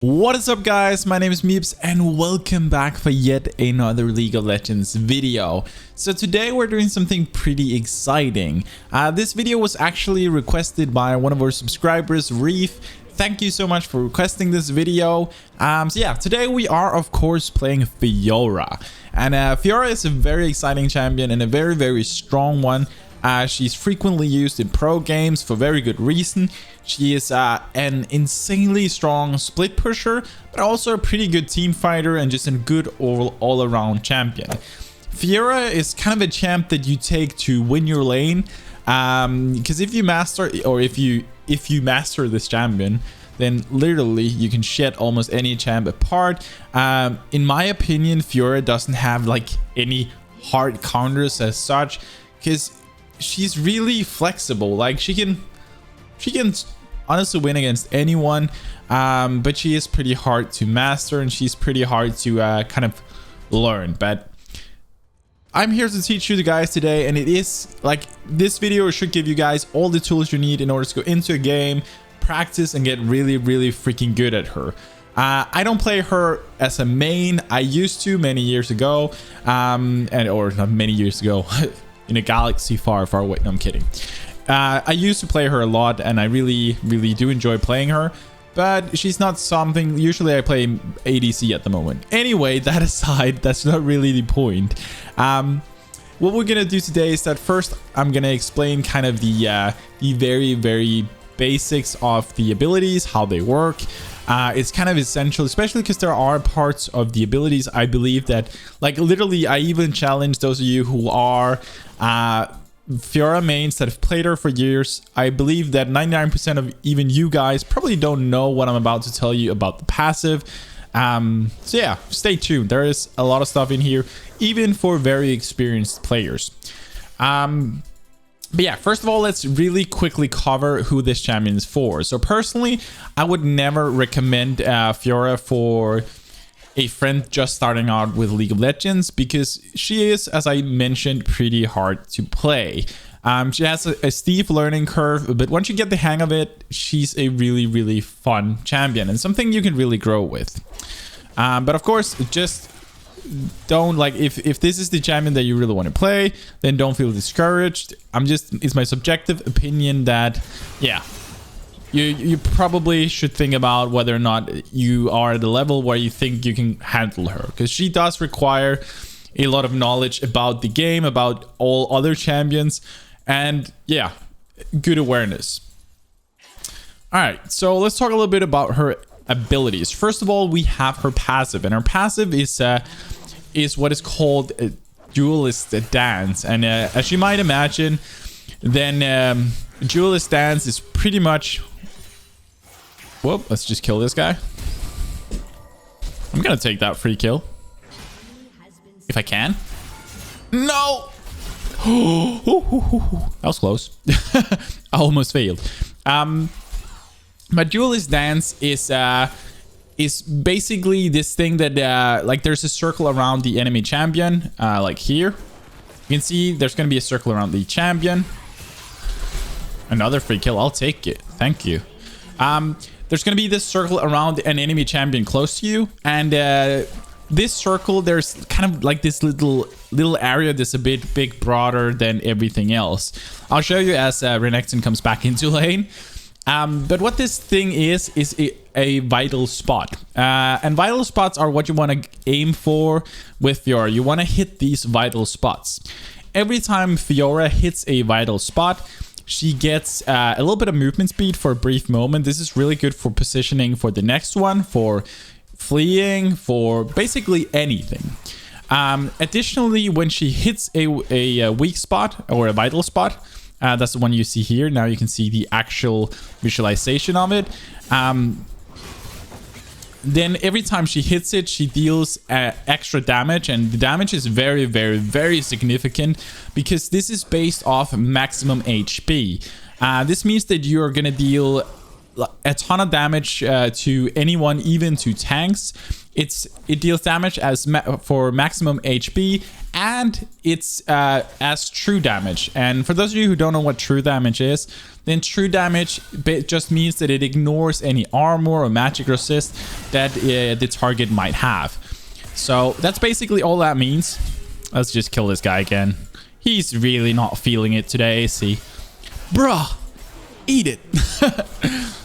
What is up, guys? My name is MipZ and welcome back for yet another League of Legends video. So today we're doing something pretty exciting. This video was actually requested by one of our subscribers, Reef. Thank you so much for requesting this video. So yeah, today we are of course playing Fiora. And Fiora is a very exciting champion and a very strong one. She's frequently used in pro games for very good reason. She is an insanely strong split pusher, but also a pretty good team fighter and just a good all-around champion. Fiora is kind of a champ that you take to win your lane, because if you master this champion, then literally you can shed almost any champ apart. In my opinion, Fiora doesn't have like any hard counters as such, because she's really flexible. Like she can honestly win against anyone, but she is pretty hard to master and she's pretty hard to kind of learn. But I'm here to teach you guys today, and it is like this video should give you guys all the tools you need in order to go into a game, practice, and get really freaking good at her. I don't play her as a main. I used to many years ago, or not many years ago. In a galaxy far away. No, I'm kidding. I used to play her a lot and I really do enjoy playing her, but she's not something. Usually I play ADC at the moment. Anyway, that aside, that's not really the point. What we're gonna do today is that first I'm gonna explain kind of the very basics of the abilities, how they work. It's kind of essential, especially because there are parts of the abilities I believe that, like, literally I even challenge those of you who are Fiora mains that have played her for years. I believe that 99% of even you guys probably don't know what I'm about to tell you about the passive. So yeah, stay tuned. There is a lot of stuff in here, even for very experienced players. But yeah, first of all, let's really quickly cover who this champion is for. So personally, I would never recommend Fiora for a friend just starting out with League of Legends, because she is, as I mentioned, pretty hard to play. She has a steep learning curve, but once you get the hang of it, she's a really fun champion and something you can really grow with. But of course, just don't, like, if this is the champion that you really want to play, then don't feel discouraged. It's my subjective opinion that, yeah, you probably should think about whether or not you are at a level where you think you can handle her, because she does require a lot of knowledge about the game, about all other champions, and yeah, good awareness. All right, so let's talk a little bit about her abilities. First of all, we have her passive, and her passive is what is called a Duelist dance. And as you might imagine, then Duelist dance is pretty much, whoop, let's just kill this guy. I'm gonna take that free kill if I can. No. That was close. I almost failed. But Duelist dance is basically this thing that like there's a circle around the enemy champion, like here. You can see there's going to be a circle around the champion. Another free kill. I'll take it. Thank you. There's going to be this circle around an enemy champion close to you, and this circle, there's kind of like this little area that's a bit broader than everything else. I'll show you as Renekton comes back into lane. But what this thing is a vital spot. And vital spots are what you want to aim for with Fiora. You want to hit these vital spots. Every time Fiora hits a vital spot, she gets a little bit of movement speed for a brief moment. This is really good for positioning for the next one, for fleeing, for basically anything. Additionally, when she hits a weak spot or a vital spot, that's the one you see here. Now you can see the actual visualization of it. Then every time she hits it, she deals extra damage, and the damage is very significant, because this is based off maximum HP. This means that you're gonna deal a ton of damage to anyone, even to tanks. It deals damage as for maximum HP, and it's as true damage. And for those of you who don't know what true damage is, then true damage just means that it ignores any armor or magic resist that the target might have. So that's basically all that means. Let's just kill this guy again. He's really not feeling it today, is he? Bruh, eat it.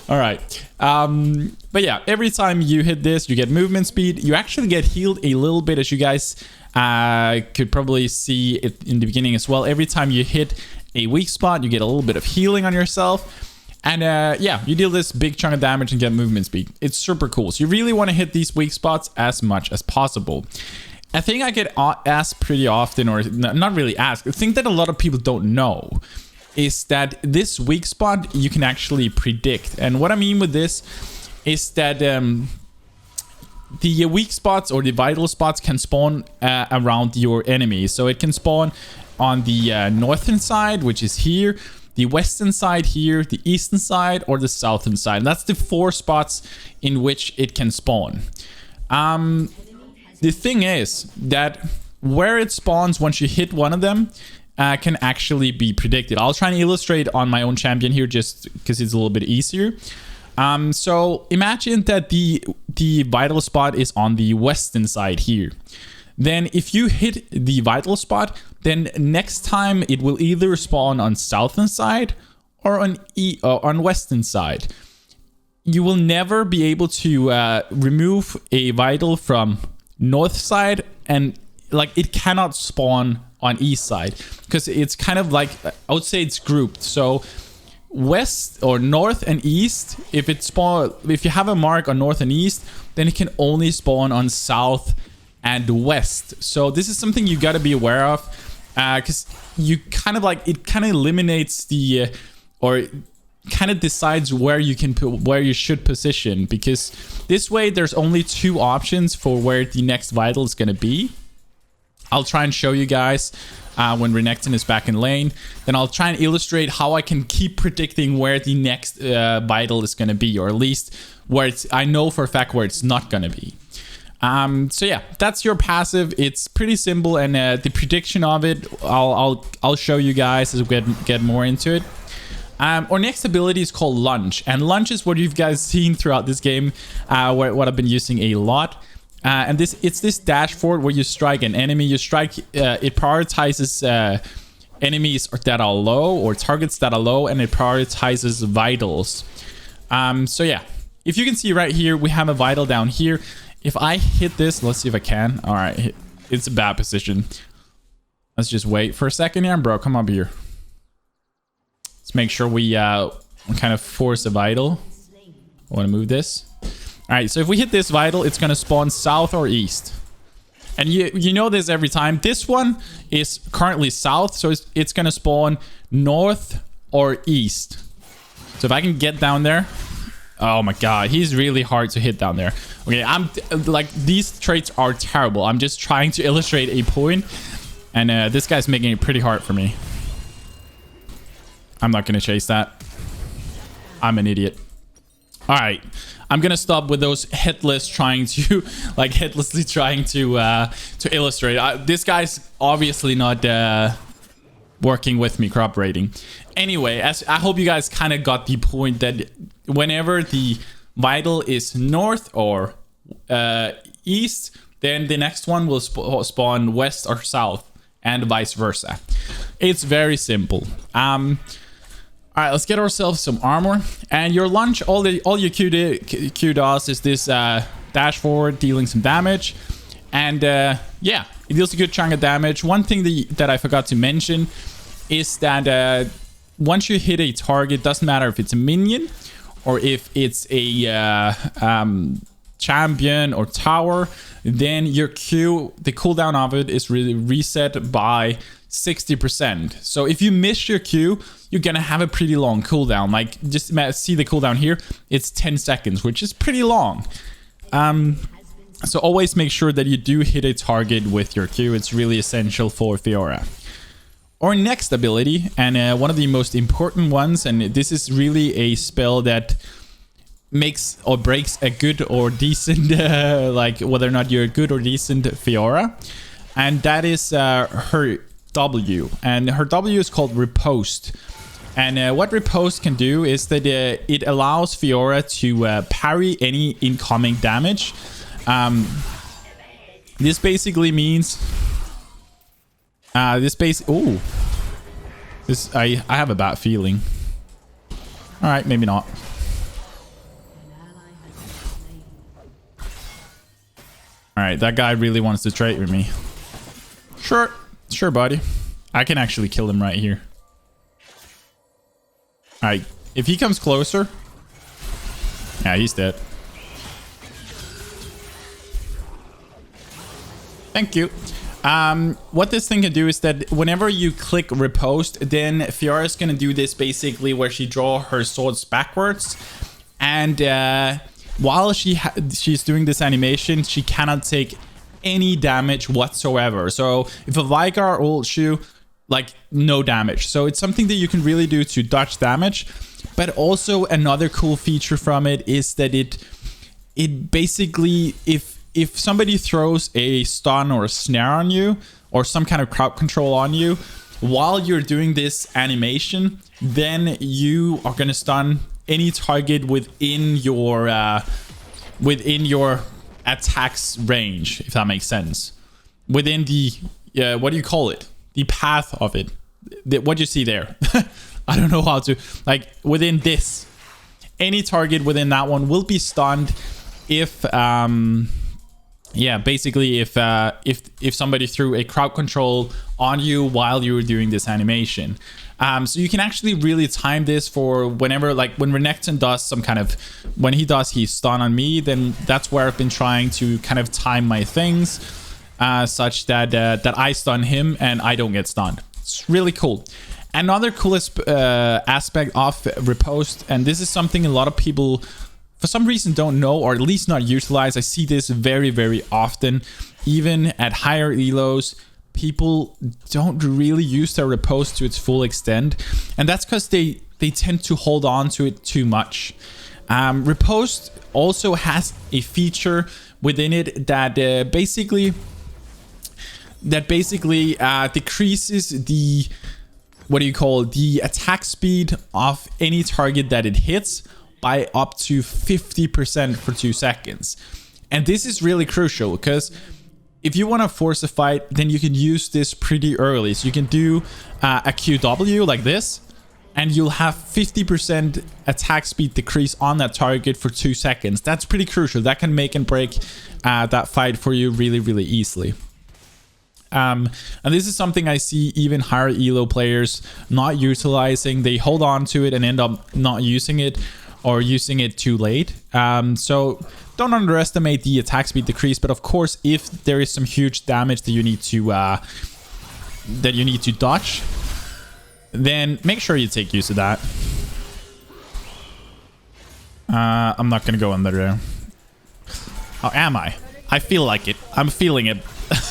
All right. But yeah, every time you hit this, you get movement speed. You actually get healed a little bit, as you guys could probably see it in the beginning as well. Every time you hit a weak spot, you get a little bit of healing on yourself. And yeah, you deal this big chunk of damage and get movement speed. It's super cool. So you really want to hit these weak spots as much as possible. A thing I get asked pretty often, or not really asked, a thing that a lot of people don't know, is that this weak spot you can actually predict. And what I mean with this is that the weak spots or the vital spots can spawn around your enemy. So it can spawn on the northern side, which is here, the western side here, the eastern side, or the southern side. And that's the 4 spots in which it can spawn. The thing is that where it spawns once you hit one of them can actually be predicted. I'll try and illustrate on my own champion here just because it's a little bit easier. So imagine that the vital spot is on the western side here. Then if you hit the vital spot, then next time it will either spawn on southern side or on western side. You will never be able to remove a vital from north side, and like it cannot spawn on east side because it's kind of like, I would say it's grouped. So west or north and east, if you have a mark on north and east, then it can only spawn on south and west. So this is something you got to be aware of, because you kind of like, it kind of eliminates the or kind of decides where you can put, where you should position, because this way there's only 2 options for where the next vital is going to be. I'll try and show you guys when Renekton is back in lane. Then I'll try and illustrate how I can keep predicting where the next vital is going to be, or at least where I know for a fact where it's not going to be. So yeah, that's your passive. It's pretty simple, and the prediction of it, I'll show you guys as we get more into it. Our next ability is called Lunge, and Lunge is what you've guys seen throughout this game, what I've been using a lot. And it's this dash forward where you strike an enemy. You strike, it prioritizes enemies that are low, or targets that are low, and it prioritizes vitals. So yeah, if you can see right here, we have a vital down here. If I hit this, let's see if I can. All right, it's a bad position. Let's just wait for a second here, bro. Come up here. Let's make sure we kind of force a vital. I want to move this. All right, so if we hit this vital, it's going to spawn south or east. And you know this every time. This one is currently south, so it's going to spawn north or east. So if I can get down there. Oh my god, he's really hard to hit down there. Okay, I'm like, these traits are terrible. I'm just trying to illustrate a point, and this guy's making it pretty hard for me. I'm not going to chase that. I'm an idiot. All right, I'm going to stop with those headless trying to, like, headlessly trying to illustrate. This guy's obviously not working with me, cooperating. Anyway, I hope you guys kind of got the point that whenever the vital is north or east, then the next one will spawn west or south, and vice versa. It's very simple. All right, let's get ourselves some armor. And your Lunge, all your Q does is this dash forward, dealing some damage. And yeah, it deals a good chunk of damage. One thing that I forgot to mention is that once you hit a target, doesn't matter if it's a minion or if it's a champion or tower, then your Q, the cooldown of it is really reset by 60%. So if you miss your Q, you're gonna have a pretty long cooldown. Like, just see the cooldown here, it's 10 seconds, which is pretty long. So always make sure that you do hit a target with your Q. It's really essential for Fiora. Our next ability, and one of the most important ones, and this is really a spell that makes or breaks a good or decent, like whether or not you're a good or decent Fiora. And that is her W. And her W is called Riposte. And what Riposte can do is that it allows Fiora to parry any incoming damage. This basically means... I have a bad feeling. Alright, maybe not. Alright, that guy really wants to trade with me. Sure. Sure, buddy. I can actually kill him right here. Alright, if he comes closer... Yeah, he's dead. Thank you. What this thing can do is that whenever you click Riposte, then Fiora is going to do this basically where she draw her swords backwards. And while she's doing this animation, she cannot take any damage whatsoever. So if a Vigar ults you, like no damage. So it's something that you can really do to dodge damage. But also another cool feature from it is that it basically, if somebody throws a stun or a snare on you or some kind of crowd control on you while you're doing this animation, then you are going to stun any target within your attack's range, if that makes sense. Within the what do you call it? The path of it. What you see there. I don't know how to, like, within this, any target within that one will be stunned if yeah, basically if somebody threw a crowd control on you while you were doing this animation. So you can actually really time this for whenever, like when Renekton does some kind of, when he does his stun on me, then that's where I've been trying to kind of time my things such that that I stun him and I don't get stunned. It's really cool. Another coolest aspect of Riposte, and this is something a lot of people for some reason don't know, or at least not utilize. I see this very, very often, even at higher elos. People don't really use their Riposte to its full extent, and that's because they tend to hold on to it too much. Riposte also has a feature within it that basically decreases the, what do you call it, the attack speed of any target that it hits by up to 50% for 2 seconds. And this is really crucial because if you want to force a fight, then you can use this pretty early. So you can do a QW like this, and you'll have 50% attack speed decrease on that target for 2 seconds. That's pretty crucial. That can make and break that fight for you really, really easily. And this is something I see even higher elo players not utilizing. They hold on to it and end up not using it, or using it too late. So don't underestimate the attack speed decrease. But of course, if there is some huge damage that you need to dodge, then make sure you take use of that. I'm not gonna go under there. Oh, am I? I feel like it. I'm feeling it.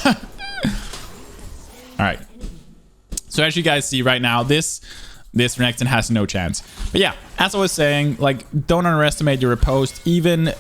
All right. So as you guys see right now, this Renekton has no chance. But yeah, as I was saying, like, don't underestimate your Riposte, even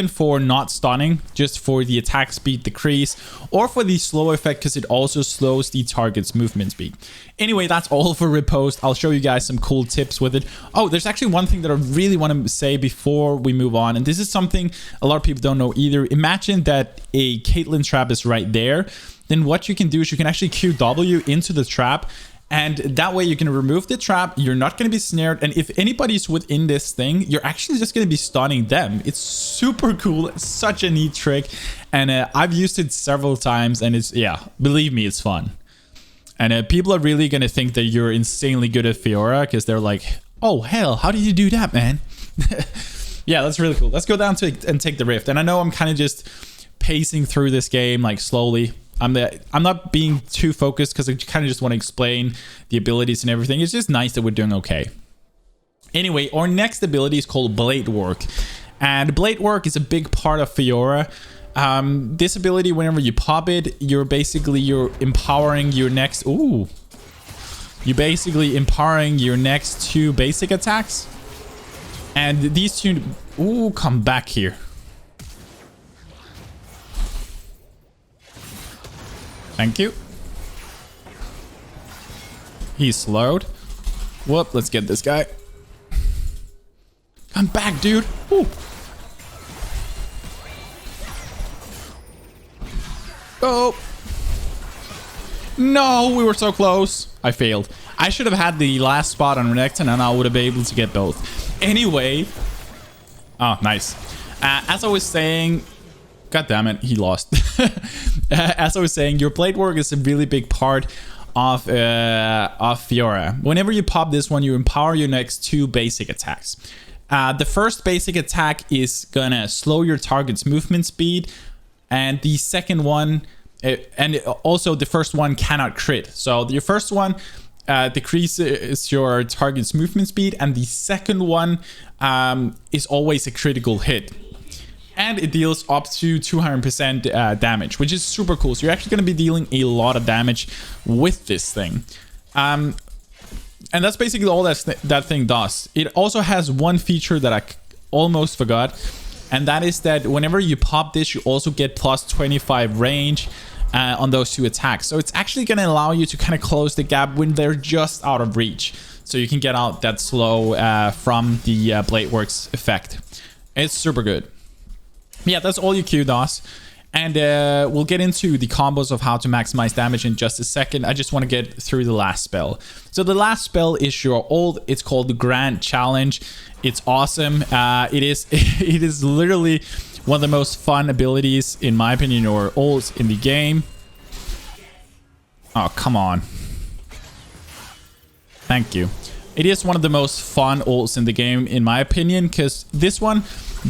for not stunning, just for the attack speed decrease, or for the slow effect, because it also slows the target's movement speed. Anyway, that's all for Riposte. I'll show you guys some cool tips with it. Oh, there's actually one thing that I really want to say before we move on, and this is something a lot of people don't know either. Imagine that a Caitlyn trap is right there. Then what you can do is you can actually QW into the trap, and that way you can remove the trap. You're not going to be snared, and if anybody's within this thing, you're actually just going to be stunning them. It's super cool. It's such a neat trick, and I've used it several times, and it's, yeah, believe me, it's fun. And people are really going to think that you're insanely good at Fiora, because they're like, oh hell, how did you do that, man? Yeah, that's really cool. Let's go down to it and take the rift. And I know I'm kind of just pacing through this game like slowly. I'm not being too focused because I kind of just want to explain the abilities and everything. It's just nice that we're doing okay. Anyway, our next ability is called Bladework. And Bladework is a big part of Fiora. This ability, whenever you pop it, you're empowering your next... Ooh. You're basically empowering your next 2 basic attacks. And these 2 Ooh, come back here. Thank you. He's slowed. Whoop, let's get this guy. Come back, dude. Ooh. Oh. No, we were so close. I failed. I should have had the last spot on Renekton and I would have been able to get both. Anyway. Oh, nice. As I was saying... God damn it, he lost. As I was saying, your Bladework is a really big part of Fiora. Whenever you pop this one, you empower your next 2 basic attacks. The first basic attack is gonna slow your target's movement speed, and the second one, and also the first one cannot crit. So your first one decreases your target's movement speed, and the second one is always a critical hit. And it deals up to 200% damage, which is super cool. So you're actually going to be dealing a lot of damage with this thing. And that's basically all that thing does. It also has one feature that I almost forgot. And that is that whenever you pop this, you also get plus 25 range on those 2 attacks. So it's actually going to allow you to kind of close the gap when they're just out of reach. So you can get out that slow from the Bladework's effect. It's super good. Yeah, that's all your Q does. And we'll get into the combos of how to maximize damage in just a second. I just want to get through the last spell. So the last spell is your ult. It's called the Grand Challenge. It's awesome. It is literally one of the most fun abilities, in my opinion, or ults in the game. Oh, come on. Thank you. It is one of the most fun ults in the game, in my opinion, because this one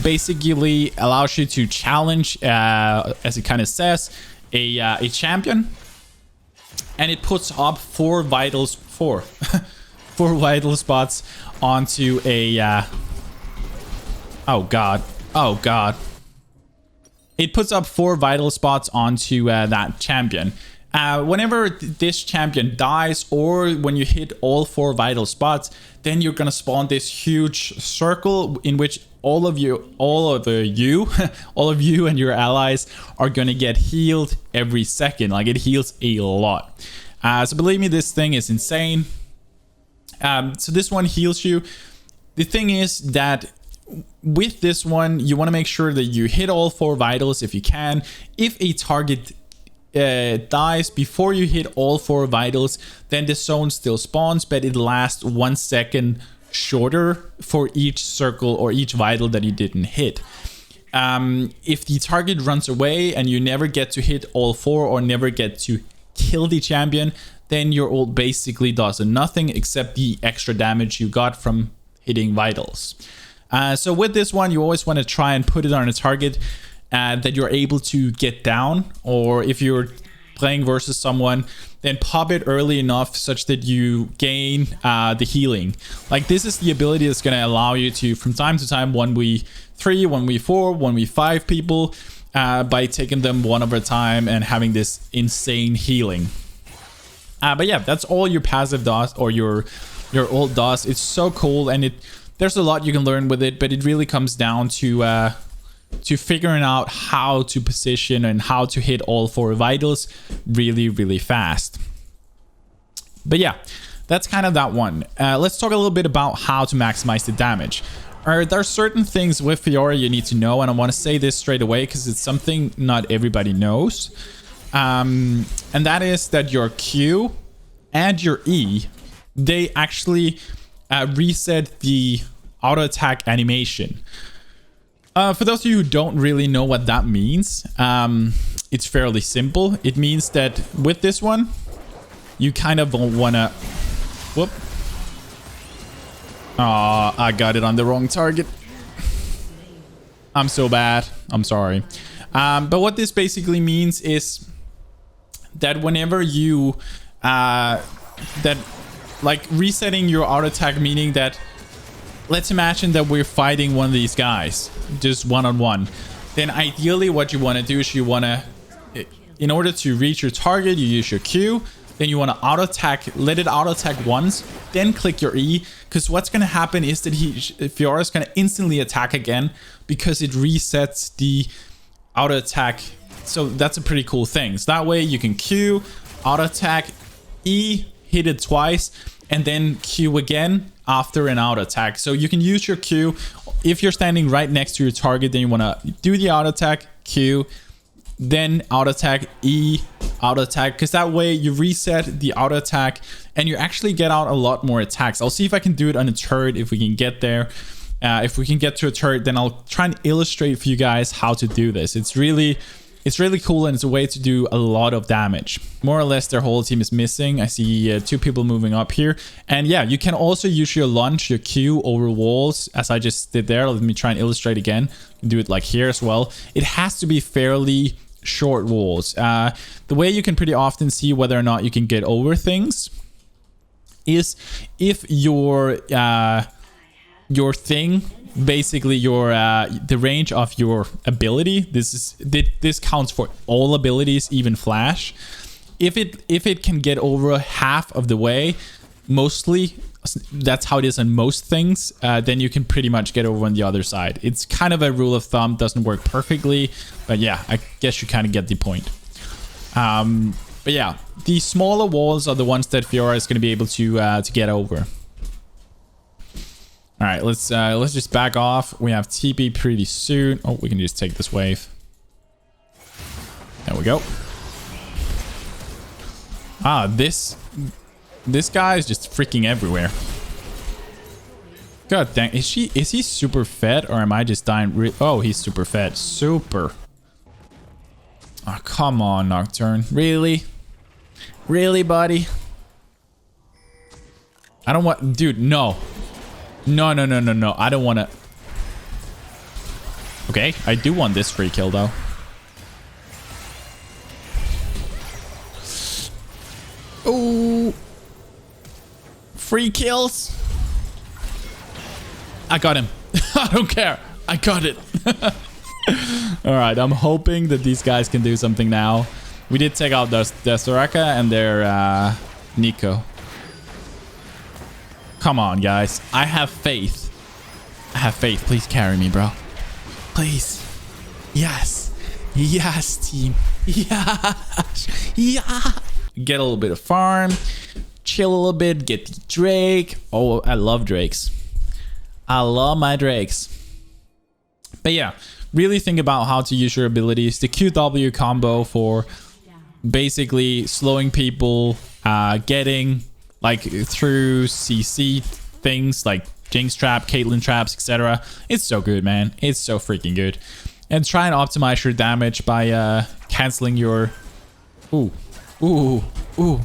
basically allows you to challenge, as it kind of says, a champion, and it puts up 4 vital spots onto a oh god, it puts up 4 vital spots onto that champion. Whenever this champion dies, or when you hit all 4 vital spots, then you're gonna spawn this huge circle in which all of you and your allies are gonna get healed every second. Like, it heals a lot. So believe me, this thing is insane. So this one heals you. The thing is that with this one, you want to make sure that you hit all 4 vitals if you can. If a target dies before you hit all 4 vitals, then the zone still spawns, but it lasts 1 second shorter for each circle or each vital that you didn't hit. If the target runs away and you never get to hit all 4 or never get to kill the champion, then your ult basically does nothing except the extra damage you got from hitting vitals. So with this one, you always want to try and put it on a target that you're able to get down, or if you're playing versus someone, then pop it early enough such that you gain the healing. Like, this is the ability that's going to allow you to, from time to time, 1v3, 1v4, 1v5 people by taking them one at a time and having this insane healing. But yeah, that's all your passive does, or your ult does. It's so cool, and there's a lot you can learn with it, but it really comes down to figuring out how to position and how to hit all 4 vitals really fast. But yeah, that's kind of that one. Let's talk a little bit about how to maximize the damage. There are certain things with Fiora you need to know, and I want to say this straight away because it's something not everybody knows. And that is that your Q and your E, they actually reset the auto attack animation. For those of you who don't really know what that means, it's fairly simple. It means that with this one, you kind of want to... Whoop. Oh, I got it on the wrong target. I'm so bad. I'm sorry. But what this basically means is that whenever you... like resetting your auto attack, meaning that... Let's imagine that we're fighting one of these guys, just one-on-one. Then ideally what you want to do is you want to, in order to reach your target, you use your Q. then you want to auto attack, let it auto attack once, then click your E, because what's going to happen is that Fiora is going to instantly attack again because it resets the auto attack. So that's a pretty cool thing. So that way you can Q, auto attack, E, hit it twice, and then Q again after an auto attack. So you can use your Q if you're standing right next to your target, then you want to do the auto attack, Q, then auto attack, E, auto attack, because that way you reset the auto attack and you actually get out a lot more attacks. I'll see if I can do it on a turret if we can get there. If we can get to a turret, then I'll try and illustrate for you guys how to do this. It's really cool, and it's a way to do a lot of damage. More or less their whole team is missing. I see 2 people moving up here. And yeah, you can also use your lunge, your Q over walls, as I just did there. Let me try and illustrate again. You can do it like here as well. It has to be fairly short walls. The way you can pretty often see whether or not you can get over things is if your thing, basically the range of your ability, this counts for all abilities, even flash. If it can get over half of the way, mostly that's how it is on most things, then you can pretty much get over on the other side. It's kind of a rule of thumb, doesn't work perfectly, but yeah, I guess you kind of get the point. But yeah, the smaller walls are the ones that Fiora is going to be able to get over. All right, let's just back off. We have TP pretty soon. Oh, we can just take this wave. There we go. Ah, this guy is just freaking everywhere. God dang, is he super fed, or am I just dying? Oh, he's super fed. Super. Oh, come on, Nocturne. Really? Really, buddy? I don't want... Dude, no. No. I don't want to... Okay, I do want this free kill, though. Oh. Free kills. I got him. I don't care. I got it. All right, I'm hoping that these guys can do something now. We did take out their Soraka and their Nico. Come on, guys. I have faith. I have faith. Please carry me, bro. Please. Yes. Yes, team. Yes. Yeah. Get a little bit of farm. Chill a little bit. Get the Drake. Oh, I love Drakes. I love my Drakes. But yeah, really think about how to use your abilities. The QW combo for basically slowing people, getting like through CC things like Jinx Trap, Caitlyn Traps, etc. It's so good, man. It's so freaking good. And try and optimize your damage by canceling your...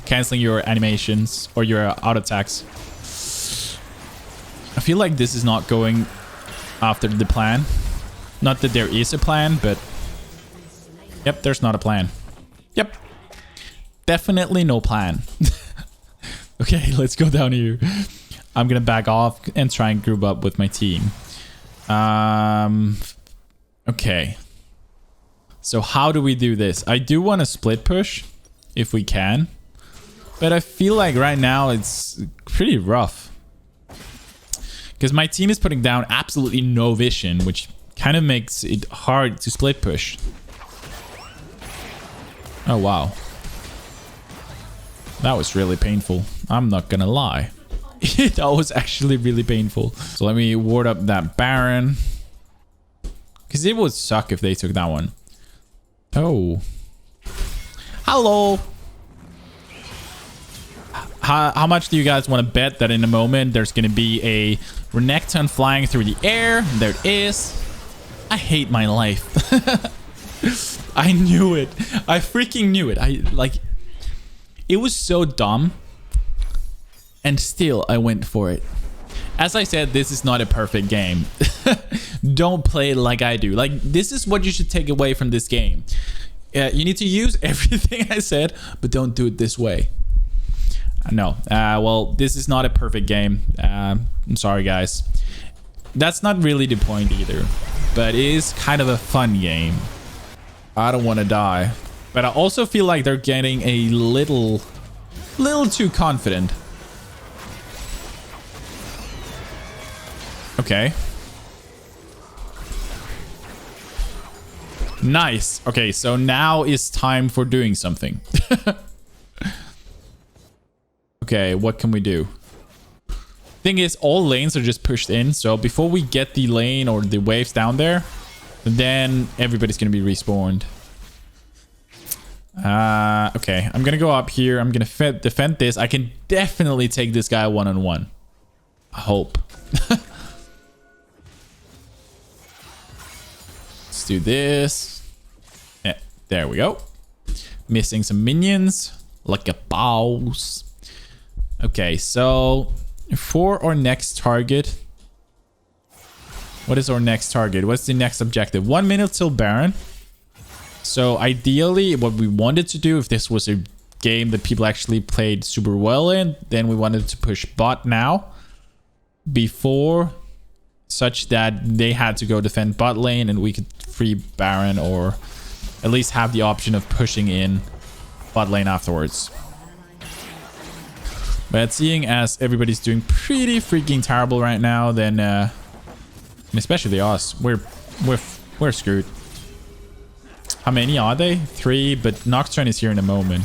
canceling your animations or your auto attacks. I feel like this is not going after the plan. Not that there is a plan, but... Yep, there's not a plan. Yep. Definitely no plan. Okay, let's go down here. I'm gonna back off and try and group up with my team. Okay. So how do we do this? I do want to split push if we can. But I feel like right now it's pretty rough. Because my team is putting down absolutely no vision, which kind of makes it hard to split push. Oh, wow. That was really painful. I'm not gonna lie. That was actually really painful. So let me ward up that Baron. Because it would suck if they took that one. Oh. Hello. How much do you guys want to bet that in a moment there's going to be a Renekton flying through the air? There it is. I hate my life. I knew it. I freaking knew it. It was so dumb. And still, I went for it. As I said, this is not a perfect game. Don't play it like I do. Like, this is what you should take away from this game. You need to use everything I said, but don't do it this way. No. Well, this is not a perfect game. I'm sorry, guys. That's not really the point either. But it is kind of a fun game. I don't want to die. But I also feel like they're getting a little Little too confident. Okay. Nice. Okay, so now is time for doing something. Okay, what can we do? Thing is, all lanes are just pushed in. So before we get the lane or the waves down there, then everybody's going to be respawned. Okay, I'm going to go up here. I'm going to defend this. I can definitely take this guy one-on-one. I hope. Let's do this. Yeah, there we go. Missing some minions. Like a boss. Okay, so for our next target, what is our next target? What's the next objective? 1 minute till Baron. So ideally, what we wanted to do, if this was a game that people actually played super well in, then we wanted to push bot now before, such that they had to go defend bot lane and we could free Baron, or at least have the option of pushing in bot lane afterwards. But seeing as everybody's doing pretty freaking terrible right now, then and especially us, we're screwed. How many are they? 3, but Nocturne is here in a moment.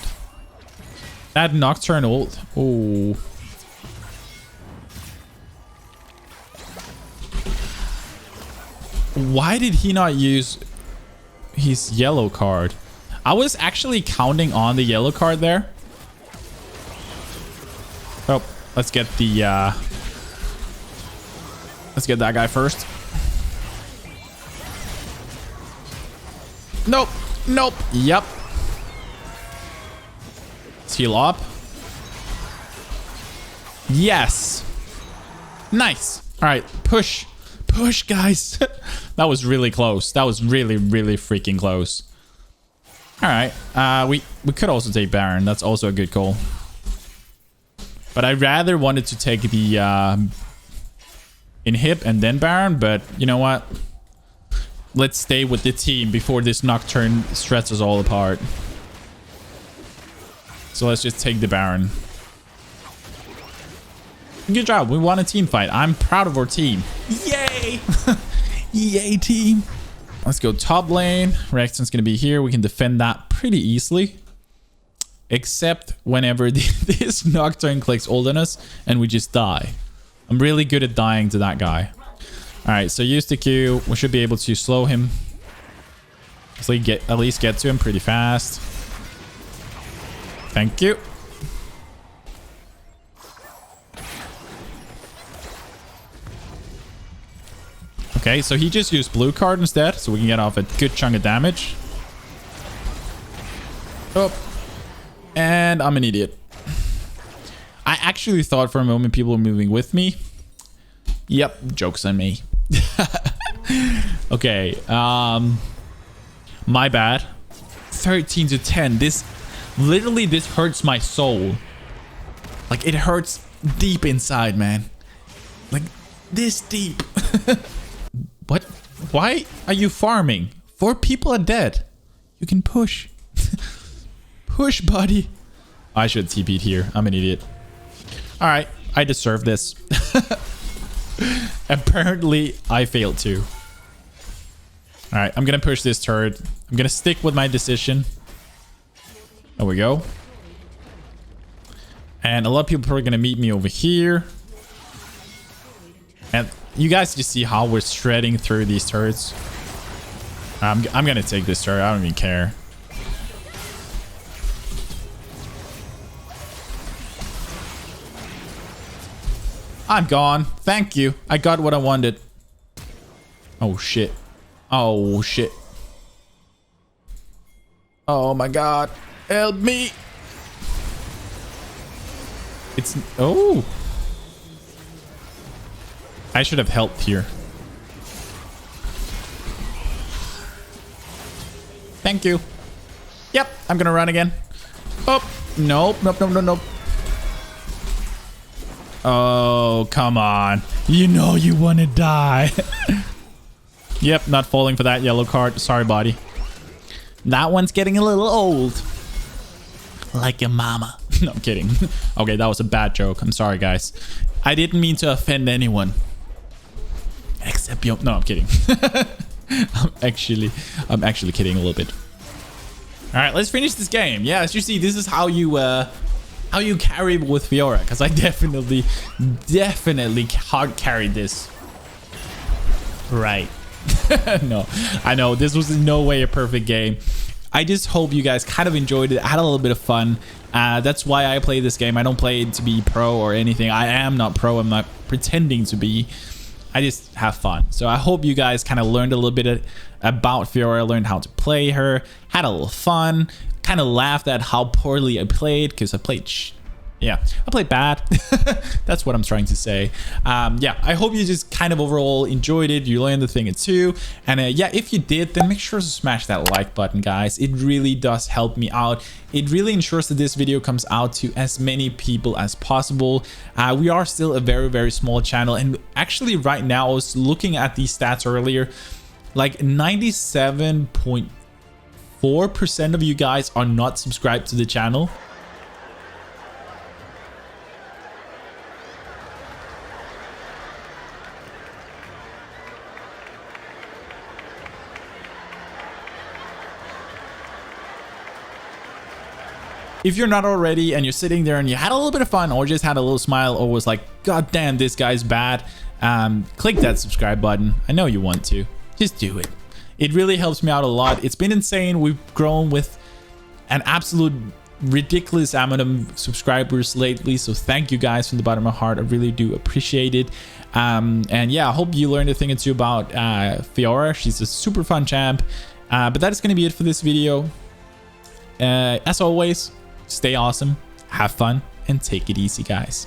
That Nocturne ult. Oh. Why did he not use his yellow card? I was actually counting on the yellow card there. Oh, let's get the let's get that guy first. Nope. Nope. Yep. Let's heal up. Yes. Nice. All right. Push. Push, guys. That was really close. That was really, really freaking close. All right. We could also take Baron. That's also a good call. But I rather wanted to take the inhib and then Baron. But you know what? Let's stay with the team before this Nocturne shreds us all apart. So let's just take the Baron. Good job. We won a team fight. I'm proud of our team. Yay! Yay, team. Let's go top lane. Rexton's going to be here. We can defend that pretty easily. Except whenever this Nocturne clicks ult on us and we just die. I'm really good at dying to that guy. Alright, so use the Q. We should be able to slow him. So at least get to him pretty fast. Thank you. Okay, so he just used blue card instead, so we can get off a good chunk of damage. Oh. And I'm an idiot. I actually thought for a moment people were moving with me. Yep, joke's on me. Okay, my bad. 13 to 10. This hurts my soul. Like, it hurts deep inside, man. Like, this deep. What? Why are you farming? 4 people are dead. You can push. Push, buddy. I should TP'd here. I'm an idiot. All right, I deserve this. Apparently, I failed too. All right, I'm gonna push this turret. I'm gonna stick with my decision. There we go. And a lot of people are gonna meet me over here. And you guys just see how we're shredding through these turrets. I'm gonna take this turret. I don't even care. I'm gone. Thank you. I got what I wanted. Oh, shit. Oh, shit. Oh, my God. Help me. It's... Oh. I should have helped here. Thank you. Yep. I'm gonna run again. Oh. Nope. Nope. Nope. Nope. Nope. Oh, come on. You know you want to die. Yep, not falling for that yellow card. Sorry, buddy. That one's getting a little old. Like your mama. No, I'm kidding. Okay, that was a bad joke. I'm sorry, guys. I didn't mean to offend anyone. Except you. No, I'm kidding. I'm actually kidding a little bit. All right, let's finish this game. Yeah, as you see, this is how you carry with Fiora, because I definitely hard carried this. Right. No, I know this was in no way a perfect game. I just hope you guys kind of enjoyed it. I had a little bit of fun. That's why I play this game. I don't play it to be pro or anything. I am not pro. I'm not pretending to be. I just have fun. So I hope you guys kind of learned a little bit about Fiora, learned how to play her, had a little fun, kind of laughed at how poorly I played, because I played bad. That's what I'm trying to say. Yeah, I hope you just kind of overall enjoyed it. You learned the thing too. And yeah, if you did, then make sure to smash that like button, guys. It really does help me out. It really ensures that this video comes out to as many people as possible. We are still a very, very small channel. And actually right now, I was looking at these stats earlier, like 97.4% of you guys are not subscribed to the channel. If you're not already and you're sitting there and you had a little bit of fun or just had a little smile or was like, God damn, this guy's bad, click that subscribe button. I know you want to. Just do it. It really helps me out a lot. It's been insane. We've grown with an absolute ridiculous amount of subscribers lately. So thank you guys from the bottom of my heart. I really do appreciate it. And yeah, I hope you learned a thing or two about Fiora. She's a super fun champ. But that is going to be it for this video. As always, stay awesome, have fun, and take it easy, guys.